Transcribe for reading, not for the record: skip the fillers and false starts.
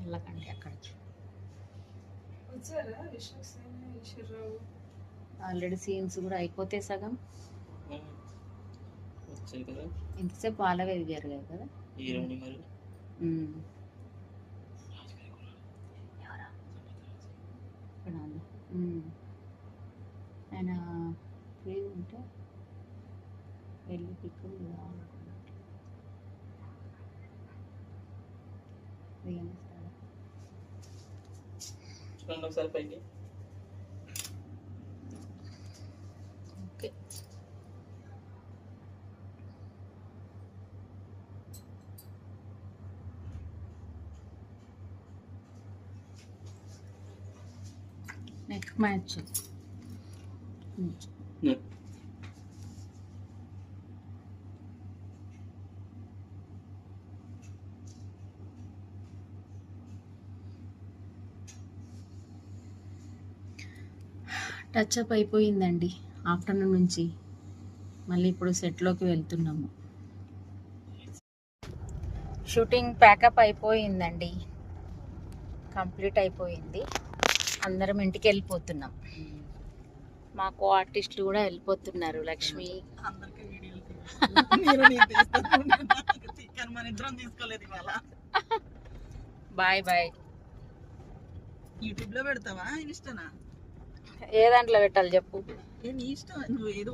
వెళ్ళకండి అక్కడ. Already scenes కూడా అయిపోతే సగం ఇంతసేపు వాళ్ళవే ఎదిగారు కదా. ఆయన ఫ్రీ ఉంటే వెళ్ళి పిక్కులు ఒకసారి పైకి. Okay. Next match touch up అయిపోయిందండి ఆఫ్టర్నూన్ నుంచి. మళ్ళీ ఇప్పుడు సెట్లోకి వెళ్తున్నాము. షూటింగ్ ప్యాకప్ అయిపోయిందండి, కంప్లీట్ అయిపోయింది. అందరం ఇంటికి వెళ్ళిపోతున్నాం. మాకు ఆర్టిస్టులు కూడా వెళ్ళిపోతున్నారు. Lakshmi bye bye. యూట్యూబ్ లో పెడతావా, ఇన్స్టానా? ఏ దాంట్లో పెట్టాలి చెప్పు. నీ ఇష్టం, నువ్వు ఏది